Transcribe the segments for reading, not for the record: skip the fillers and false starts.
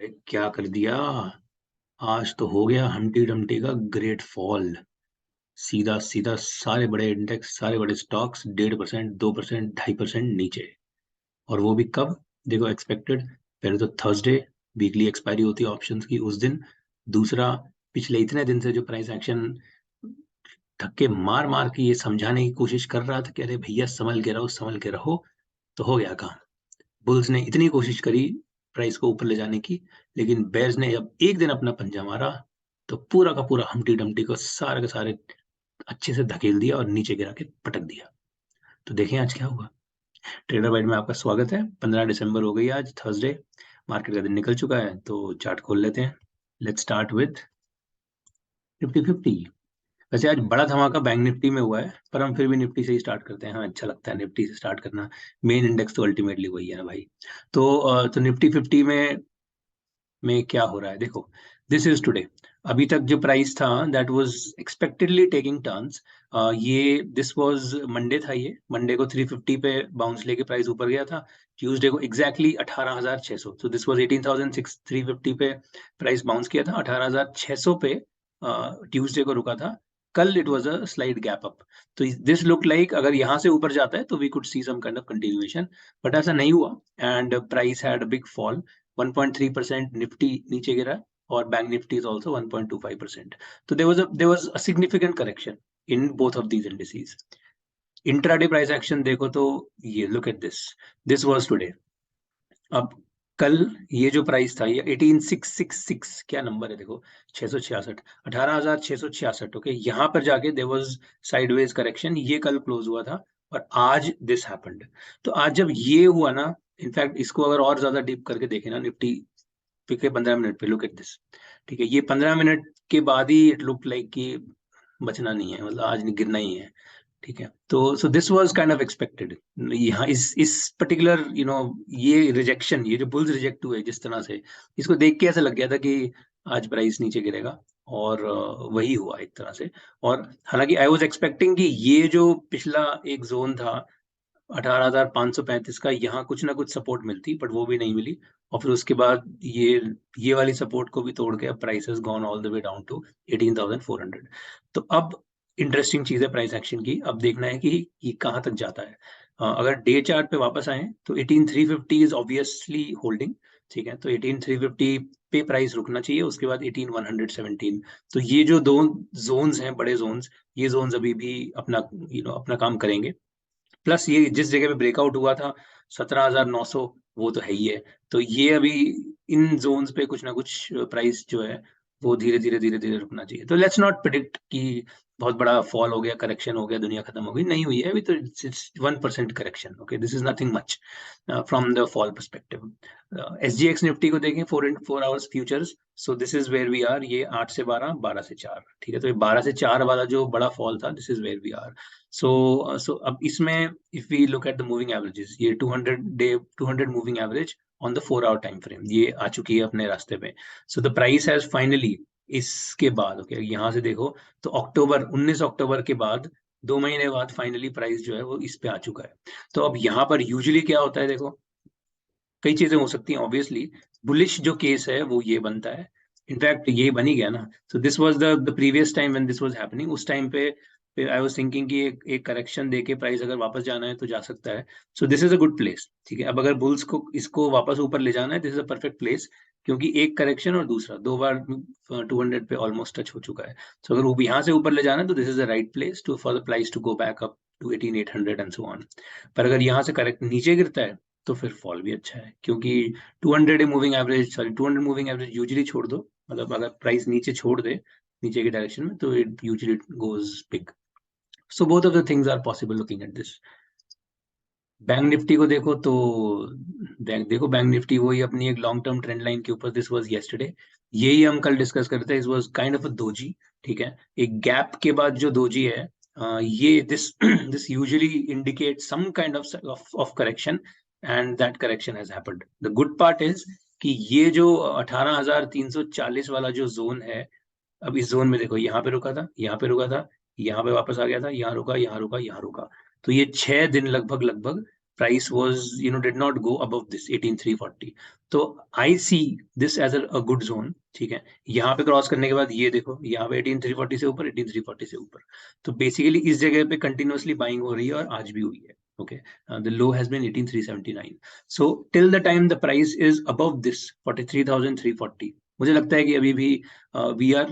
क्या कर दिया। आज तो हो गया हम्टी डम्टी का ग्रेट फॉल। सीधा सीधा सारे बड़े इंडेक्स, सारे बड़े स्टॉक्स 1.5%, 2%, 2.5% नीचे। और वो भी कब? देखो एक्सपेक्टेड। पहले तो थर्सडे, वीकली एक्सपायरी होती है ऑप्शंस की, उस दिन। दूसरा, पिछले इतने दिन से जो प्राइस एक्शन धक्के मार मार के ये समझाने की कोशिश कर रहा था कि अरे भैया संभल के रहो, संभल के रहो। तो हो गया काम। बुल्स ने इतनी कोशिश करी प्राइस को ऊपर ले जाने की, लेकिन बेयर्स ने जब एक दिन अपना पंजा मारा तो पूरा का पूरा हम्टी डम्टी को सारे के सारे अच्छे से धकेल दिया और नीचे गिरा के पटक दिया। तो देखें आज क्या हुआ। ट्रेडर वाइड में आपका स्वागत है। 15 दिसंबर हो गई, आज थर्सडे। मार्केट का दिन निकल चुका है, तो चार्ट खोल लेते हैं। Let's start with Nifty 50। वैसे आज बड़ा धमाका बैंक निफ्टी में हुआ है, पर हम फिर भी निफ्टी से ही स्टार्ट करते हैं। हाँ, अच्छा लगता है निफ्टी से स्टार्ट करना। मेन इंडेक्स तो अल्टीमेटली वही है ना भाई। तो निफ्टी 50 में क्या हो रहा है देखो। This is today. अभी तक जो प्राइस था that was expectedly taking turns. ये दिस वाज मंडे था, ये मंडे को 350 पे बाउंस लेके प्राइस ऊपर गया था। ट्यूसडे को एग्जैक्टली 18,600, तो दिस वाज 18,350 पे प्राइस बाउंस किया था। 18,600 पे ट्यूसडे को रुका था। कल it was a slight gap up. तो दिस लुक लाइक अगर यहाँ से ऊपर जाता है तो we could see some kind of continuation, but ऐसा नहीं हुआ and price had a big fall. 1.3% Nifty नीचे गिरा और bank Nifty is also 1.25%. So there was a significant correction in both of these indices. Intraday price action देखो तो ये look at this. This was today. अब कल ये जो प्राइस था ये 18,666, क्या नंबर है देखो, 666, 18,666। ओके, यहाँ पर जाके देयर वाज साइडवेज करेक्शन, ये कल क्लोज हुआ था और आज दिस हैपेंड। तो आज जब ये हुआ ना, इनफैक्ट इसको अगर और ज्यादा डीप करके देखें ना, निफ्टी पिछले 15 मिनट पे लुक एट दिस। ठीक है, ये 15 मिनट के बाद ही इट लुक लाइक कि बचना नहीं है, मतलब आज नहीं गिरना ही है। ठीक है, तो so this was kind of expected. यहाँ इस पर्टिकुलर ये रिजेक्शन, ये जो बुल्स रिजेक्ट हुए जिस तरह से, इसको देख के ऐसा लग गया था कि आज प्राइस नीचे गिरेगा। और वही हुआ एक तरह से। और हालांकि आई वाज एक्सपेक्टिंग कि ये जो पिछला एक जोन था 18,535 का, यहाँ कुछ ना कुछ सपोर्ट मिलती, बट वो भी नहीं मिली। और फिर उसके बाद ये वाली सपोर्ट को भी तोड़ के अब price has gone all the way down to 18,400। तो अब इंटरेस्टिंग चीज है प्राइस एक्शन की, अब देखना है कि ये कहाँ तक जाता है। अगर डे चार्ट पे वापस आए तो 18,350 इज ऑब्वियसली होल्डिंग। ठीक है, तो 18,350 पे प्राइस रुकना चाहिए, उसके बाद 18,117। तो ये जो दो जोन्स हैं, बड़े जोन्स, ये जोन्स अभी भी अपना अपना काम करेंगे। प्लस ये जिस जगह पे ब्रेकआउट हुआ था 17,900, वो तो है ही है। तो ये अभी इन जोन्स पे कुछ ना कुछ प्राइस जो है वो धीरे धीरे धीरे धीरे रुकना चाहिए। तो लेट्स नॉट प्रिडिक्ट कि बहुत बड़ा फॉल हो गया, करेक्शन हो गया, दुनिया खत्म हो गई, नहीं हुई है अभी तो। It's 1% correction. Okay, this is nothing much from the fall perspective. SGX Nifty को देखें 4 hours futures. So this is where we are. ये 8 से 12, 12 से 4। ठीक है, तो ये 12 से 4 वाला जो बड़ा फॉल था, this is where we are. So अब इसमें if we look at the moving averages, ये 200 moving average on the 4 hour time frame ये आ चुकी है अपने रास्ते पे। So the price has finally, इसके बाद ओके यहाँ से देखो तो अक्टूबर 19 अक्टूबर के बाद 2 महीने बाद फाइनली प्राइस जो है वो इस पे आ चुका है। तो अब यहाँ पर यूजुअली क्या होता है देखो, कई चीजें हो सकती हैं ऑब्वियसली। बुलिश जो केस है वो ये बनता है, इनफैक्ट ये बन ही गया ना। So this was the previous time when this was happening. उस टाइम पे आई वाज थिंकिंग कि एक करेक्शन देके प्राइस अगर वापस जाना है तो जा सकता है। सो this is a good place. ठीक है, अब अगर बुल्स को इसको वापस ऊपर ले जाना है, this is a perfect place, क्योंकि एक करेक्शन और दूसरा 2 बार 200 पे ऑलमोस्ट टच हो चुका है। सो अगर वो यहाँ से ऊपर ले जाना है तो this is the right place to for the price to go back up to 18,800 and so on. पर अगर यहाँ से करेक्ट नीचे गिरता है तो फिर फॉल भी अच्छा है, क्योंकि 200 मूविंग एवरेज यूजुअली छोड़ दो, मतलब अगर प्राइस नीचे छोड़ दे नीचे की डायरेक्शन में तो it usually goes big. So both of the things are possible looking at this. Bank Nifty को देखो तो बैंक निफ्टी वही अपनी एक लॉन्ग टर्म ट्रेंड लाइन के ऊपर, दिस वाज यस्टरडे। यही हम कल डिस्कस करते हैं, it was kind of a doji. ठीक है, एक गैप के बाद जो दोजी है, ये this this usually indicate some kind of correction, and that correction has happened. The good part is कि ये जो 18,340 वाला जो जोन है, अब इस जोन में देखो, यहाँ पे रुका था, यहाँ पे रुका था, यहाँ पे वापस आ गया था, यहाँ रुका, यहाँ रुका, यहाँ रुका। तो ये 6 दिन लगभग लगभग price was did not go above this 18340. तो I see this as a good zone. ठीक है, यहाँ पे क्रॉस करने के बाद ये देखो यहाँ पे 18340 से ऊपर, 18340 से ऊपर, तो बेसिकली इस जगह पे कंटिन्यूअसली बाइंग हो रही है और आज भी हुई है. Okay, the low has been 18379. So till the time the price is above this 43340, मुझे लगता है कि अभी भी we are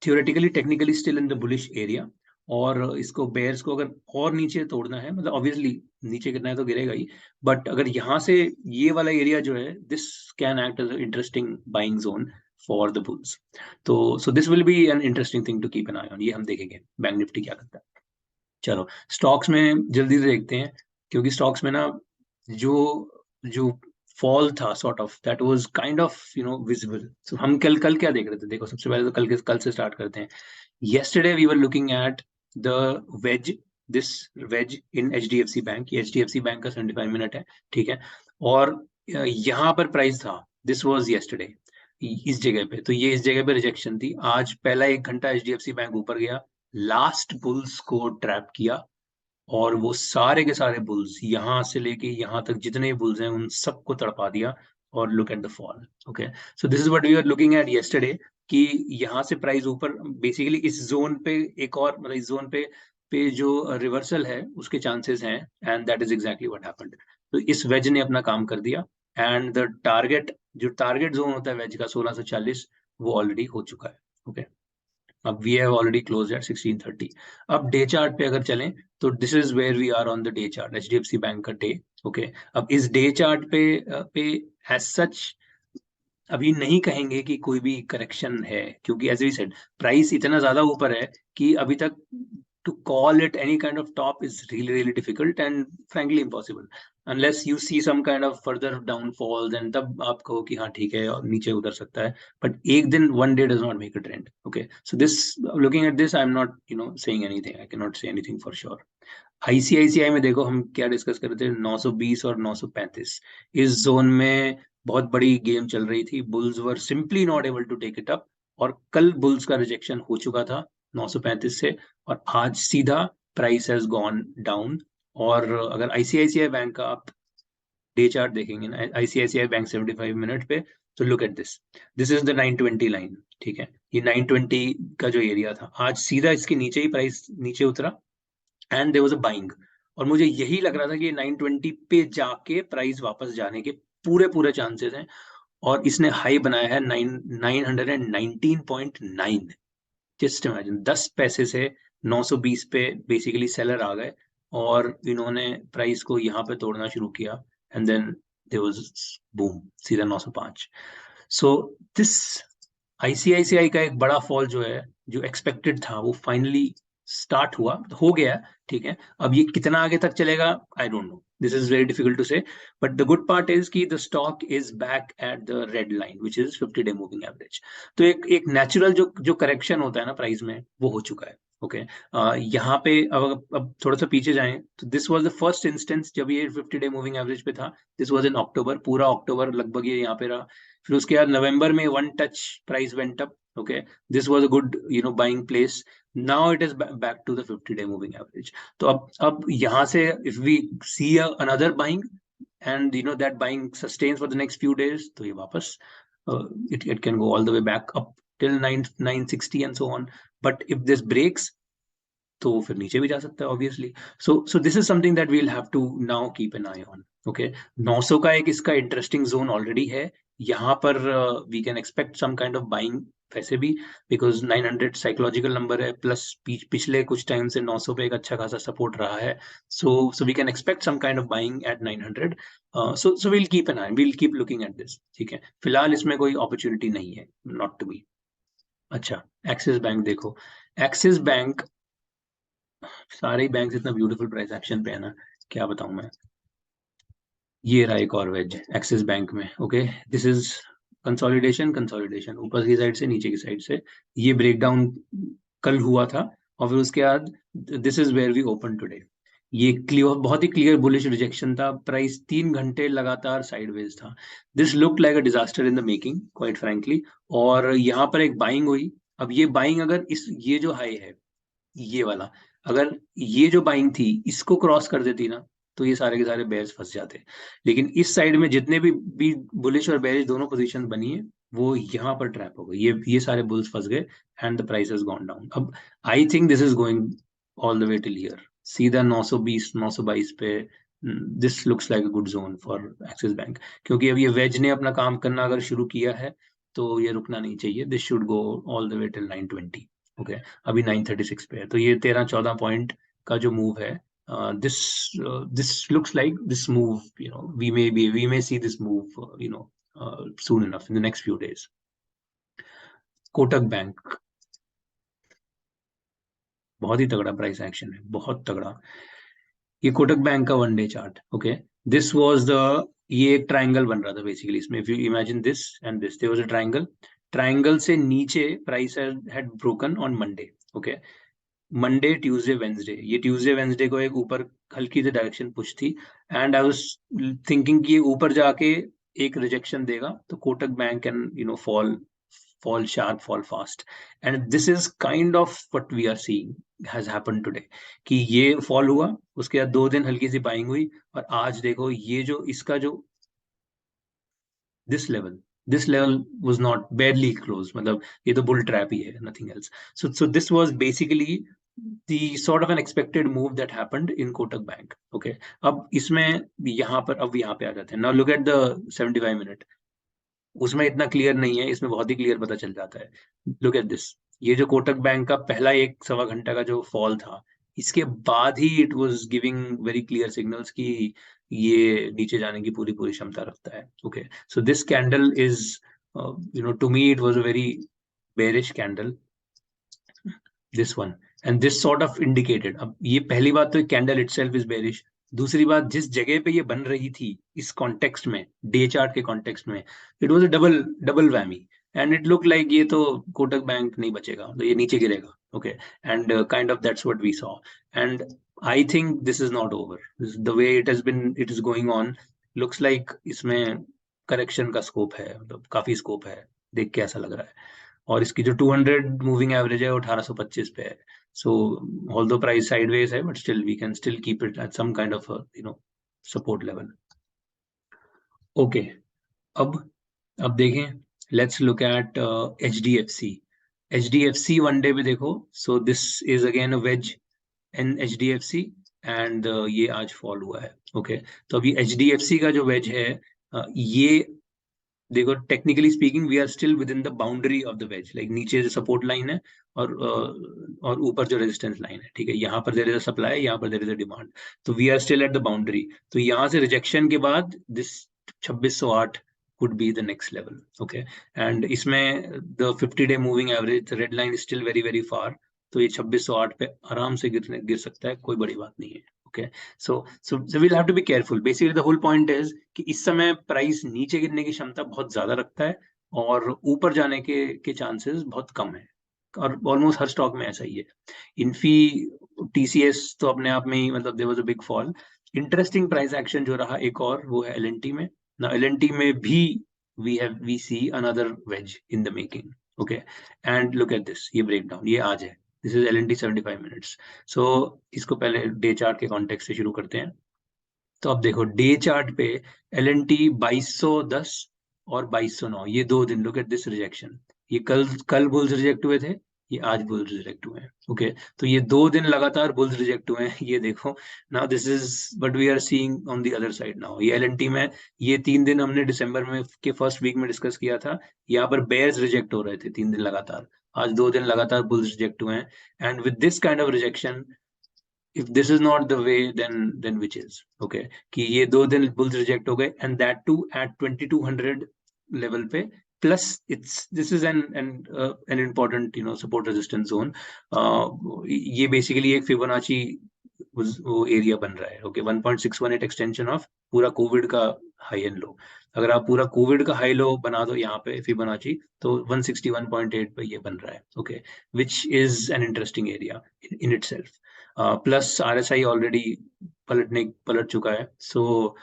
theoretically technically still in the bullish area. और इसको बेयर्स को अगर और नीचे तोड़ना है, मतलब ऑब्वियसली नीचे गिरना है तो गिरेगा ही, बट अगर यहाँ से ये वाला एरिया जो है, this can act as interesting buying zone for the bulls. तो so this will be an interesting thing to keep an eye on. ये हम देखेंगे बैंक निफ्टी क्या करता है. चलो स्टॉक्स में जल्दी से देखते हैं, क्योंकि स्टॉक्स में ना जो जो फॉल था sort of, that was kind of visible. So हम कल कल क्या देख रहे थे, देखो सबसे पहले तो कल से स्टार्ट करते हैं. Yesterday we were looking at the this wedge in HDFC Bank. ये HDFC Bank का 75 मिनट है, ठीक है, और यहाँ पर प्राइस था, this was yesterday, इस जगह पे. तो ये इस जगह पे रिजेक्शन थी. आज पहला 1 घंटा HDFC बैंक ऊपर गया, लास्ट बुल्स को ट्रैप किया, और वो सारे के सारे बुल्स यहाँ से लेके यहाँ तक जितने बुल्स हैं उन सबको तड़पा दिया. और look at the fall. Okay, so this is what we are looking at yesterday, कि यहाँ से प्राइस ऊपर बेसिकली इस जोन पे एक और, मतलब इस जोन पे जो रिवर्सल है उसके चांसेस हैं, and that is exactly what happened. तो इस वेज ने अपना काम कर दिया, एंड द टारगेट, जो टारगेट जोन होता है वेज का 1640, वो ऑलरेडी हो चुका है. ओके, अब we have already close at 1630. अब डे चार्ट पे अगर चलें तो this is where we are on the day chart, HDFC bank का डे. ओके, अब इस डे चार्ट पे एज सच अभी नहीं कहेंगे कि कोई भी करेक्शन है, क्योंकि एज वी सेड प्राइस इतना ज्यादा ऊपर है कि अभी तक to call it any kind of top is really really difficult and frankly impossible, unless you see some kind of further downfalls, and तब आप कहो कि हाँ ठीक है और नीचे उतर सकता है. बट एक दिन, one day does not make a trend. Okay, so this, looking at this, I am not saying anything, I can not say anything for sure. ICICI में देखो हम क्या डिस्कस कर रहे थे, 920 और 935, इस जोन में बहुत बड़ी गेम चल रही थी. Bulls were simply not able to take it up, और कल बुल्स का रिजेक्शन हो चुका था 935 से, और आज सीधा प्राइस हैज गॉन डाउन. और अगर आईसीआईसीआई बैंक का आप डे चार्ट देखेंगे ना, आईसीआईसीआई बैंक 75 मिनट पे, तो look at this, this is the 920 line. ठीक है, ये 920 का जो एरिया था, आज सीधा इसके नीचे ही प्राइस नीचे उतरा, and there was a buying. और मुझे यही लग रहा था कि 920 पे जाके प्राइस वापस जाने के पूरे पूरे चांसेस हैं, और इसने हाई बनाया है 919.9. जस्ट इमेजिन, 10 पैसे से 920 पे बेसिकली सेलर आ गए, और इन्होंने प्राइस को यहाँ पे तोड़ना शुरू किया, and then there was boom, सीधा 905. सो दिस आईसीआईसीआई का एक बड़ा फॉल जो है, जो एक्सपेक्टेड था, वो फाइनली स्टार्ट हुआ, हो गया. ठीक है, अब ये कितना आगे तक चलेगा, I don't know, this is very difficult to say. But the good part is कि the stock is back at the red line which is 50 day moving average. तो एक नेचुरल जो करेक्शन होता है ना प्राइस में, वो हो चुका है. ओके, यहाँ पे अब थोड़ा सा पीछे जाएं तो this was the first instance जब ये 50 डे मूविंग एवरेज पे था. दिस वाज इन अक्टूबर, पूरा अक्टूबर लगभग ये यहाँ पे रहा. फिर उसके बाद नवंबर में one touch price went up. Okay, this was a good buying place. Now it is back to the 50 day moving average. तो अब यहाँ से if we see another buying, and that buying sustains for the next few days, तो ये वापस it can go all the way back up till 960 and so on. But if this breaks, तो फिर नीचे भी जा सकता है obviously. So this is something that we will have to now keep an eye on. Okay, 900 का एक इसका इंटरेस्टिंग जोन ऑलरेडी है. यहाँ पर we can expect some kind of buying वैसे भी, बिकॉज 900 साइकोलॉजिकल नंबर है, प्लस पिछले कुछ टाइम से 900 पे एक अच्छा खासा सपोर्ट रहा है. So we can expect some kind of buying at 900. So we'll keep an eye, we'll keep looking at this. ठीक है, फिलहाल इसमें कोई अपॉर्चुनिटी नहीं है, नॉट टू बी. अच्छा, एक्सिस बैंक देखो, एक्सिस बैंक, सारे बैंक इतना ब्यूटीफुल प्राइस एक्शन पे है ना, क्या बताऊं मैं. ये रहा एक और वेज एक्सिस बैंक में. Okay, this is consolidation, consolidation ऊपर की साइड से नीचे की साइड से, ये ब्रेकडाउन कल हुआ था, और फिर उसके बाद this is where we open today. ये क्लियर, बहुत ही क्लियर बुलिश रिजेक्शन था. प्राइस 3 घंटे लगातार साइडवेज था. This looked like a disaster in the making, quite frankly. और यहाँ पर एक बाइंग हुई. अब ये बाइंग अगर ये जो हाई है, ये वाला, अगर ये जो बाइंग थी इसको क्रॉस कर देती ना, तो ये सारे के सारे बेयर्स फंस जाते। लेकिन इस साइड में जितने भी बुलिश और बेरिश दोनों पोजीशन बनी है, वो यहाँ पर ट्रैप हो गई, ये सारे बुल्स फंस गए and the price has gone down. अब I think this is going all the way till here, सीधा 920 922 पे। This looks like a good zone for Axis Bank, क्योंकि अब ये वेज ने अपना काम करना अगर शुरू किया है तो ये रुकना नहीं चाहिए। This should go all the way till 920। Okay, अभी 936 पे है, तो ये 13-14 पॉइंट का जो मूव है, this this looks like this move, we may see this move, soon enough in the next few days. Kotak bank, बहुत ही तगड़ा प्राइस एक्शन है, बहुत तगड़ा। ये कोटक बैंक का 1 day chart. Okay, this was the, ये एक ट्रायंगल बन रहा था बेसिकली इसमें। If you imagine this and this, there was a triangle, triangle से नीचे price had broken on Monday. Okay, Monday Tuesday Wednesday, ये ट्यूसडे वेंसडे को एक ऊपर हल्की सी डायरेक्शन पुश थी, एंड आई वाज थिंकिंग कि ये ऊपर जाके एक रिजेक्शन देगा तो Kotak bank can fall sharp, fall fast, and this is kind of what we are seeing has happened today, कि ये फॉल हुआ, उसके बाद 2 दिन हल्की सी बाइंग हुई, और आज देखो ये जो इसका जो this level was not barely close, मतलब ये तो बुल ट्रैप ही है, nothing else. So this was basically the sort of an expected move that happened in Kotak Bank. Okay, अब इसमें यहाँ पर, अब यहाँ पे आ जाते हैं। Now look at the 75 minute, उसमें इतना क्लियर नहीं है, इसमें बहुत ही क्लियर पता चल जाता है। लुक एट दिस, ये जो कोटक बैंक का पहला 1 सवा घंटा का जो फॉल था, इसके बाद ही it was giving very clear signals कि ये नीचे जाने की पूरी पूरी क्षमता रखता है। Okay, so this candle is, to me it was a very bearish candle, this one, and this sort of indicated. अब ये पहली बात तो कैंडल इटसेल्फ इज बेरिश, दूसरी बात जिस जगह पे ये बन रही थी इस कॉन्टेक्स्ट में, डे चार्ट के कॉन्टेक्स्ट में, it was a double double whammy, and it look like ये तो कोटक बैंक नहीं बचेगा, तो ये नीचे गिरेगा। Okay, and kind of that's what we saw, and I think this is not over the way it is going on. Looks like इसमें correction का स्कोप है, मतलब काफी स्कोप है, देख के ऐसा लग रहा है। और इसकी जो 200 मूविंग एवरेज है वो 1825 पे है। सो ऑल्दो प्राइस साइडवेज है, but still we can still keep it at some kind of support level. Okay, अब अब देखें, let's look at HDFC। HDFC 1 day पे देखो, so this is again a wedge in HDFC, and ये आज fall हुआ है। ओके, तो अभी HDFC का जो वेज है, ये देखो, technically speaking we are still within the boundary of the wedge, like नीचे जो सपोर्ट लाइन है और ऊपर जो रेजिस्टेंस लाइन है, ठीक है, यहाँ पर देयर इज अ सप्लाई, यहाँ पर देयर इज अ डिमांड, तो we are still at the boundary. तो यहाँ से रिजेक्शन के बाद this 2608 could be the next level. Okay, and इसमें the 50-day moving average, the red line is still very very far, तो ये 2608 पे आराम से गिर सकता है, कोई बड़ी बात नहीं है। Okay, so we'll have to be careful. Basically the whole point is कि इस समय प्राइस नीचे गिरने की क्षमता बहुत ज्यादा रखता है और ऊपर जाने के चांसेस बहुत कम है, और ऑलमोस्ट हर स्टॉक में ऐसा ही है। इन्फी, TCS तो अपने आप में ही, मतलब there was a big fall. Interesting price action जो रहा एक और, वो है LNT में। ना LNT में भी we see another wedge in the making. Okay, and look at this, ये ब्रेकडाउन ये आज है, दिस इज LNT 75 मिनट्स। सो इसको पहले डे चार्ट के कॉन्टेक्स्ट से शुरू करते हैं। तो अब देखो डे चार्ट पे LNT 2210 और 2209, ये 2 दिन, लुक एट दिस रिजेक्शन, ये कल बुल्स रिजेक्ट हुए थे, ये आज बुल्स रिजेक्ट हुए हैं। ओके, तो ये 2 दिन लगातार बुल्स रिजेक्ट हुए हैं, ये देखो। Now this is what we are seeing on the other side. Now ये LNT में ये 3 दिन हमने दिसंबर में के फर्स्ट वीक में डिस्कस किया था, यहाँ पर बेयर्स रिजेक्ट हो रहे थे 3 दिन लगातार, आज 2 दिन लगातार बुल्स रिजेक्ट हुए हैं, and with this kind of rejection, if this is not the way, then which is? Okay, कि ये 2 दिन बुल्स रिजेक्ट हो गए, and that too at 2200 level पे, plus this is an important support resistance zone. ये basically एक Fibonacci वो area बन रहा है। ओके, 1.618 एक्सटेंशन ऑफ पूरा कोविड का हाई एंड लो। अगर आप पूरा कोविड का हाई लो बना दो यहाँ पे फिबोनाची, तो 161.8 पे ये बन रहा है। Okay, which is an interesting area in itself. Plus RSI already पलट चुका है, so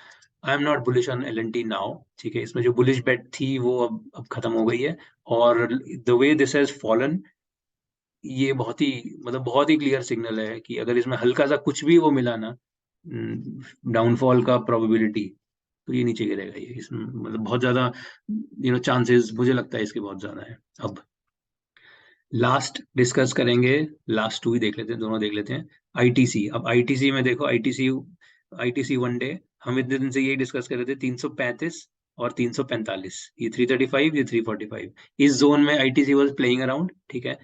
I am not bullish on LNT now. ठीक है, इसमें जो बुलिश बेट थी वो अब खत्म हो गई है, और the way this has fallen, ये बहुत ही, मतलब बहुत ही क्लियर सिग्नल है कि अगर इसमें हल्का सा कुछ भी वो मिला ना, डाउनफॉल का प्रोबेबिलिटी, तो ये नीचे गिरेगा। ये इसमें मतलब बहुत ज्यादा चांसेस मुझे लगता है इसके बहुत ज्यादा है। अब लास्ट डिस्कस करेंगे, लास्ट टू ही देख लेते हैं, दोनों देख लेते हैं। आईटीसी, अब आईटीसी में देखो, आईटीसी आईटीसी वन डे हम इतने दिन से यही डिस्कस कर रहे थे, 335 और 345, ये 335, ये 345, इस जोन में आईटीसी वाज प्लेइंग अराउंड, ठीक है।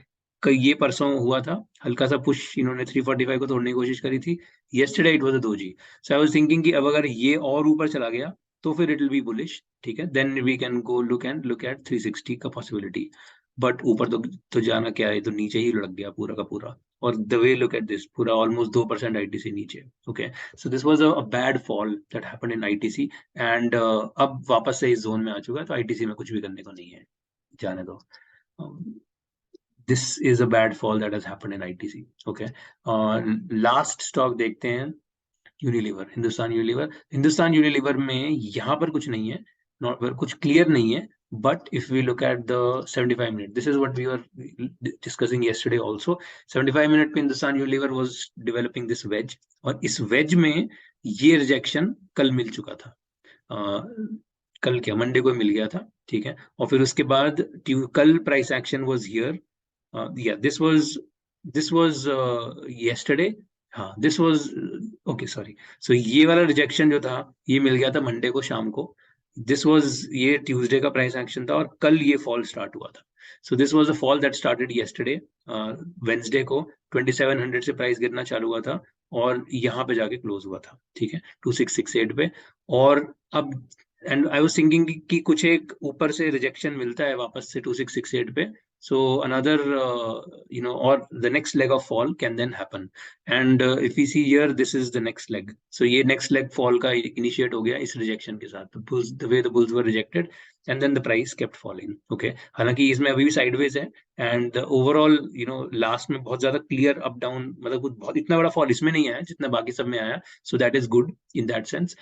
कल ये परसों हुआ था, हल्का सा पुश इन्होंने 345 को तोड़ने की कोशिश करी थी। Yesterday it was a doji, so I was thinking कि अब अगर ये और ऊपर चला गया तो फिर इट विल बी बुलिश, ठीक है, then we can go look at 360 का पॉसिबिलिटी। बट ऊपर तो जाना क्या है, तो नीचे ही लुढ़क गया पूरा का पूरा। और the way look at this, पूरा ऑलमोस्ट 2% आईटीसी नीचे। Okay, so this was a bad fall that happened in ITC, and अब वापस से इस जोन में आ चुका है, तो आईटीसी में कुछ भी करने को नहीं है, जाने दो। This is a bad fall that has happened in ITC. Okay, last stock देखते हैं, Unilever, Hindustan Unilever. Hindustan Unilever में यहाँ पर कुछ नहीं है, कुछ क्लियर नहीं है। But if we look at the 75 minute, this is what we were discussing yesterday also। 75 minute पे Hindustan Unilever was developing this wedge, और इस वेज में ये रिजेक्शन कल मिल चुका था। कल क्या, मंडे को मिल गया था, ठीक है। और फिर उसके बाद कल price action was here, yeah, this was yesterday। हाँ, दिस वाज ओके, सॉरी। सो ये वाला रिजेक्शन जो था, ये मिल गया था मंडे को शाम को। दिस वाज, ये ट्यूसडे का प्राइस एक्शन था, और कल ये फॉल स्टार्ट हुआ था। So this was a fall that started yesterday, Wednesday को 2700 से प्राइस गिरना चालू हुआ था, और यहाँ पे जाके क्लोज हुआ था, ठीक है, 2668 पे। और अब एंड आई वाज थिंकिंग कि कुछ एक ऊपर से रिजेक्शन मिलता है वापस से 2668 पे, so another or the next leg of fall can then happen, and if we see here, this is the next leg, so ये next leg fall का initiate हो गया इस rejection के साथ, the way the bulls were rejected, and then the price kept falling। okay, हालांकि इसमें अभी भी sideways है, and the overall last में बहुत ज्यादा clear up down, मतलब कुछ बहुत इतना बड़ा fall इसमें नहीं आया जितना बाकी सब में आया, so that is good in that sense।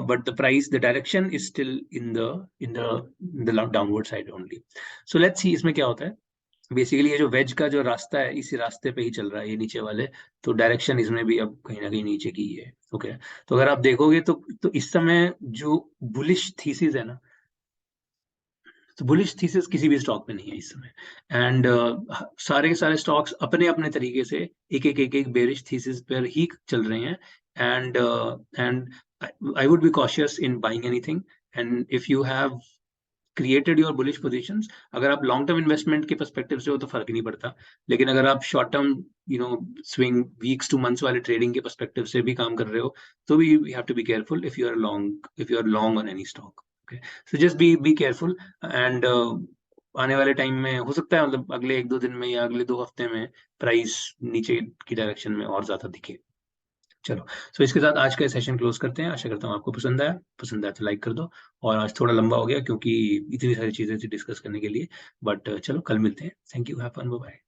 but the price, the direction is still in the downward side only। So let's see इसमें क्या होता है। बेसिकली ये जो वेज का जो रास्ता है, इसी रास्ते पे ही चल रहा है ये नीचे वाले, तो डायरेक्शन इसमें भी अब कहीं ना कहीं नीचे की ही है। ओके, तो अगर आप देखोगे तो इस समय जो बुलिश थीसिस है ना, तो बुलिश थीसिस किसी भी स्टॉक पे नहीं है इस समय, एंड सारे के सारे स्टॉक्स अपने अपने तरीके से एक बेरिश थीसिस पर ही चल रहे हैं, and I would be cautious in buying anything. And if you have created your bullish positions, अगर आप लॉन्ग टर्म इन्वेस्टमेंट के पर्सपेक्टिव से हो तो फर्क नहीं पड़ता, लेकिन अगर आप short term swing weeks to months वाले ट्रेडिंग के पर्सपेक्टिव से भी काम कर रहे हो, तो भी you have to be careful if you are long on any stock. Okay, so just be careful, and आने वाले टाइम में हो सकता है, मतलब अगले 1-2 दिन में या अगले 2 हफ्ते में प्राइस नीचे की डायरेक्शन में और ज्यादा दिखे। चलो, सो इसके साथ आज का सेशन क्लोज करते हैं। आशा करता हूँ आपको पसंद आया तो लाइक कर दो। और आज थोड़ा लंबा हो गया क्योंकि इतनी सारी चीजें थी डिस्कस करने के लिए, बट चलो कल मिलते हैं। Thank you, have fun, bye bye.